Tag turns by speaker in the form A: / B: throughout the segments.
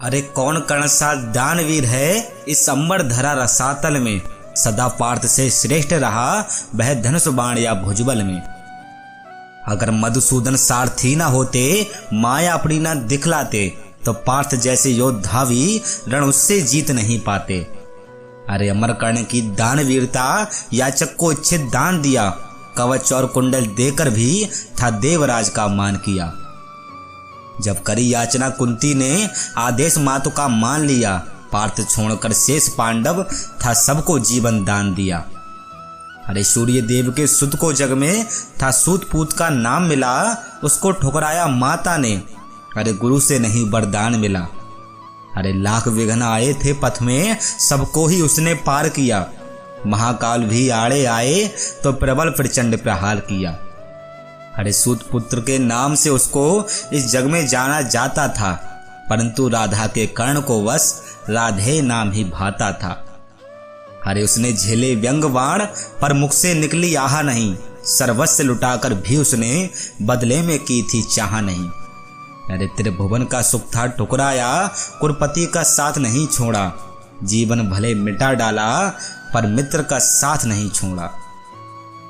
A: अरे कौन कर्ण सा दानवीर है इस अंबर धरा रसातल में, सदा पार्थ से श्रेष्ठ रहा वह धनुष बाण या भुजबल में। अगर मधुसूदन सारथी ना होते, माया अपनी ना दिखलाते, तो पार्थ जैसे योद्धा भी रण उससे जीत नहीं पाते। अरे अमरकर्ण की दानवीरता, याचक को इच्छित दान दिया, कवच और कुंडल देकर भी था देवराज का मान किया। जब करी याचना कुंती ने, आदेश मातु का मान लिया, पार्थ छोड़कर शेष पांडव था सबको जीवन दान दिया। अरे सूर्य देव के सुत को जग में था सूत पूत का नाम मिला, उसको ठुकराया माता ने, अरे गुरु से नहीं वरदान मिला। अरे लाख विघ्न आए थे पथ में, सबको ही उसने पार किया, महाकाल भी आड़े आए तो प्रबल प्रचंड प्रहार किया। अरे सूत पुत्र के नाम से उसको इस जग में जाना जाता था, परंतु राधा के कर्ण को बस राधे नाम ही भाता था। अरे उसने झेले व्यंग बाण, पर मुख से निकली आहा नहीं, सर्वस्व लुटाकर भी उसने बदले में की थी चाह नहीं। अरे त्रिभुवन का सुख था ठुकराया, कुरपति का साथ नहीं छोड़ा, जीवन भले मिटा डाला पर मित्र का साथ नहीं छोड़ा।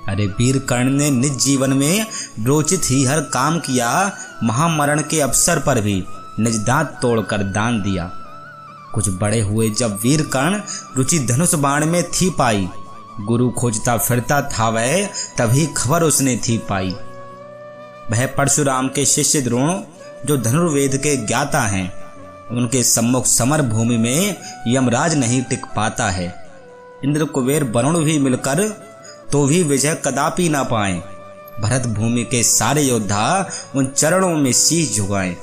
A: अरे वीर कर्ण ने निज जीवन में रोचित ही हर काम किया, महामरण के अवसर पर भी निज दांत तोड़कर दान दिया। कुछ बड़े हुए जब वीर कर्ण, रुचि धनुष बाण में थी पाई, गुरु खोजता फिरता था वह, तभी खबर उसने थी पाई। वह परशुराम के शिष्य द्रोण जो धनुर्वेद के ज्ञाता हैं, उनके सम्मुख समर भूमि में यमराज नहीं टिक पाता है। इंद्र कुबेर वरुण भी मिलकर तो भी विजय कदापि ना पाए, भरत भूमि के सारे योद्धा उन चरणों में शीश झुकाएं।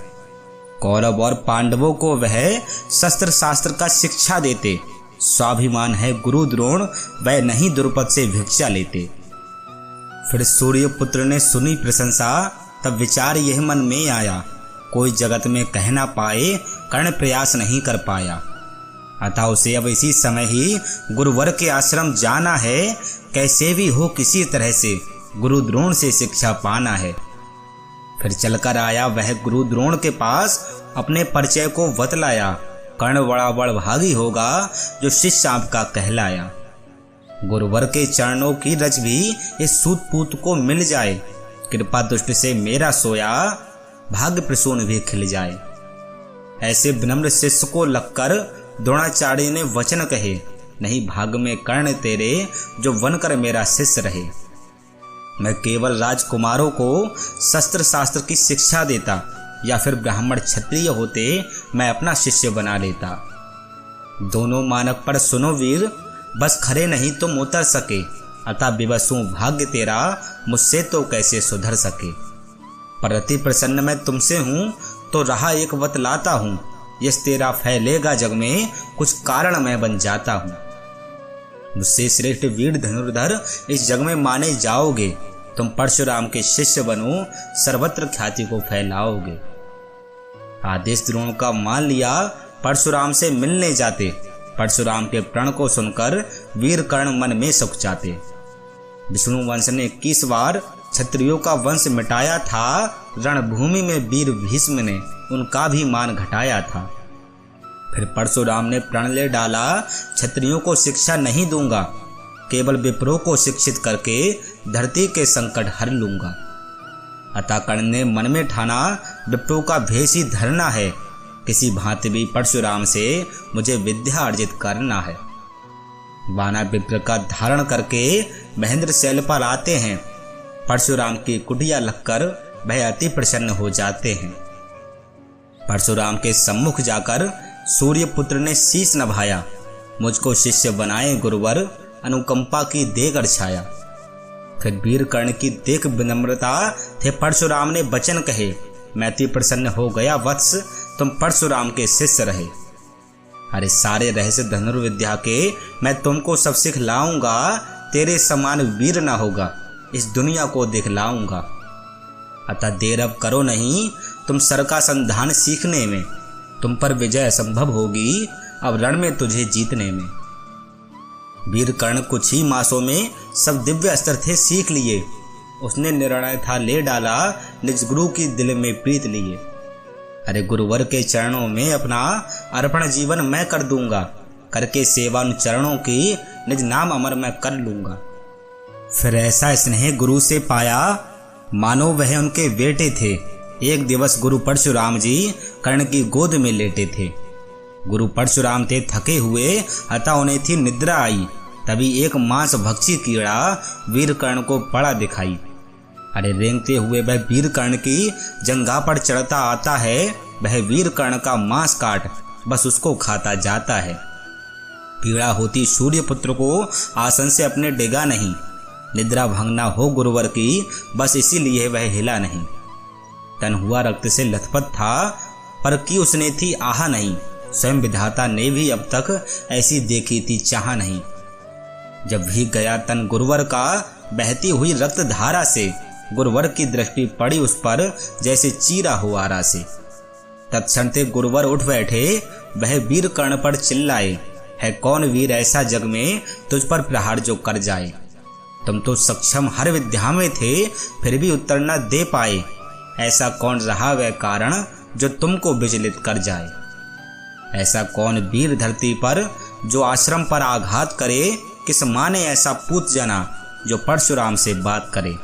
A: कौरव और पांडवों को वह शस्त्र शास्त्र का शिक्षा देते, स्वाभिमान है गुरु द्रोण, वह नहीं द्रुपद से भिक्षा लेते। फिर सूर्य पुत्र ने सुनी प्रशंसा, तब विचार यह मन में आया, कोई जगत में कह ना पाए कर्ण प्रयास नहीं कर पाया। अतः उसे अब इसी समय ही गुरुवर के आश्रम जाना है, कैसे भी हो किसी तरह से गुरु द्रोण से शिक्षा पाना है। फिर चलकर आया वह गुरु द्रोण के पास, अपने परिचय को बतलाया, कर्ण बड़ा बड़भागी होगा जो शिष्य आपका कहलाया। गुरुवर के चरणों की रज भी इस सूत पूत को मिल जाए, कृपा दुष्ट से मेरा सोया भाग्य प्रसून भी खिल जाए। ऐसे विनम्र शिष्य को लगकर द्रोणाचार्य ने वचन कहे, नहीं भाग्य में कर्ण तेरे जो बनकर मेरा शिष्य रहे। मैं केवल राजकुमारों को शस्त्र शास्त्र की शिक्षा देता, या फिर ब्राह्मण क्षत्रिय होते मैं अपना शिष्य बना लेता। दोनों मानक पर सुनो वीर, बस खरे नहीं तुम उतर सके, अतः विवश हूं भाग्य तेरा मुझसे तो कैसे सुधर सके। पर अति प्रसन्न मैं तुमसे हूं, तो रहा एक बतलाता हूं, यस तेरा फैलेगा जग में कुछ कारण मैं बन जाता हूं। मुझसे श्रेष्ठ वीर धनुर्धर इस जग में माने जाओगे, तुम परशुराम के शिष्य बनो, सर्वत्र ख्याति को फैलाओगे। आदेश द्रोण का मान लिया, परशुराम से मिलने जाते, परशुराम के प्रण को सुनकर वीर कर्ण मन में सुख जाते। विष्णु वंश ने 21 बार क्षत्रियों का वंश मिटाया था, रणभूमि में वीर भीष्म ने उनका भी मान घटाया था। फिर परशुराम ने प्रण ले डाला, क्षत्रियों को शिक्षा नहीं दूंगा, केवल विप्रों को शिक्षित करके धरती के संकट हर लूंगा। अतः कर्ण ने मन में ठाना, विप्रों का भेष ही धरना है, किसी भांति भी परशुराम से मुझे विद्या अर्जित करना है। वाना विप्र का धारण करके महेंद्र शैल पर आते हैं, परशुराम की कुटिया लगकर वह अति प्रसन्न हो जाते हैं। परशुराम के सम्मुख जाकर सूर्य पुत्र ने शीश नभाया, मुझको शिष्य बनाए गुरुवर, अनुकंपा की देकर छाया। फिर वीर कर्ण की देख विनम्रता थे परशुराम ने वचन कहे, मैं अति प्रसन्न हो गया वत्स, तुम परशुराम के शिष्य रहे। अरे सारे रहस्य धनुर्विद्या के मैं तुमको सब सिखलाऊंगा, तेरे समान वीर ना होगा, इस दुनिया को दिखलाऊंगा। अतः देर अब करो नहीं, तुम सर का संधान सीखने में, तुम पर विजय असंभव होगी अब रण में तुझे जीतने में। वीर कर्ण कुछ ही मासों में सब दिव्य अस्त्र थे सीख लिए, उसने निर्णय था ले डाला, निज गुरु की दिल में प्रीत लिए। अरे गुरुवर के चरणों में अपना अर्पण जीवन मैं कर दूंगा, करके सेवा उन चरणों की निज नाम अमर मैं कर लूंगा। फिर ऐसा स्नेह गुरु से पाया मानो वह उनके बेटे थे। एक दिवस गुरु परशुराम जी कर्ण की गोद में लेटे थे। गुरु परशुराम थे थके हुए, अतः उन्हें थी निद्रा आई। तभी एक मांस भक्षी कीड़ा वीर कर्ण को पड़ा दिखाई। अरे रेंगते हुए वह वीर कर्ण की जंघा पर चढ़ता आता है। वह वीर कर्ण का मांस काट बस उसको खाता जाता है। कीड़ा होती सूर्य पुत्र को आसन से अपने डिगा नहीं। निद्रा भंगना हो गुरुवर की, बस इसीलिए वह हिला नहीं। तन हुआ रक्त से लथपथ था, पर की उसने थी आहा नहीं। स्वयं विधाता ने भी अब तक ऐसी देखी थी चाह नहीं। जब भी गया तन गुरुवर का बहती हुई रक्त धारा से, गुरुवर की दृष्टि पड़ी उस पर जैसे चीरा हुआ आरा से। तत्क्षण ते गुरुवर उठ बैठे, वह वीर कर्ण पर चिल्लाए, है कौन वीर ऐसा जग में तुझ पर प्रहार जो कर जाए। तुम तो सक्षम हर विद्या में थे, फिर भी उत्तर न दे पाए। ऐसा कौन रहा वह कारण जो तुमको विचलित कर जाए। ऐसा कौन वीर धरती पर जो आश्रम पर आघात करे। किस माने ऐसा पूत जना जो परशुराम से बात करे।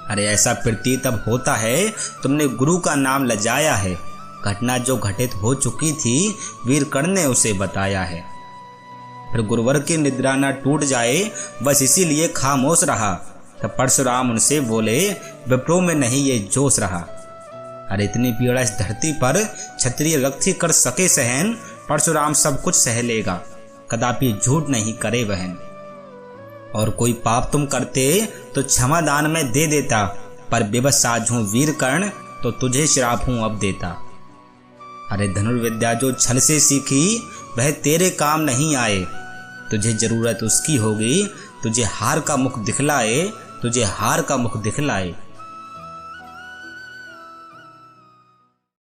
A: अरे ऐसा प्रतीत अब होता है तुमने गुरु का नाम लजाया है। घटना जो घटित हो चुकी थी वीर कर्ण ने उसे बताया है। फिर गुरुवर की निद्रा न टूट जाए, बस इसीलिए खामोश रहा। तब परशुराम उनसे बोले, विप्रो में नहीं ये जोश रहा। अरे इतनी पीड़ा इस धरती पर क्षत्रिय रक्षी कर सके सहन। परशुराम सब कुछ सह लेगा, कदापि झूठ नहीं करे बहन। और कोई पाप तुम करते तो क्षमा दान में दे देता, पर विवश साझ हूं वीर कर्ण तो तुझे श्राप हूं अब देता। अरे धनुर्विद्या जो छल से सीखी वह तेरे काम नहीं आए। तुझे जरूरत उसकी होगी तुझे हार का मुख दिखलाए, तुझे हार का मुख दिखलाए।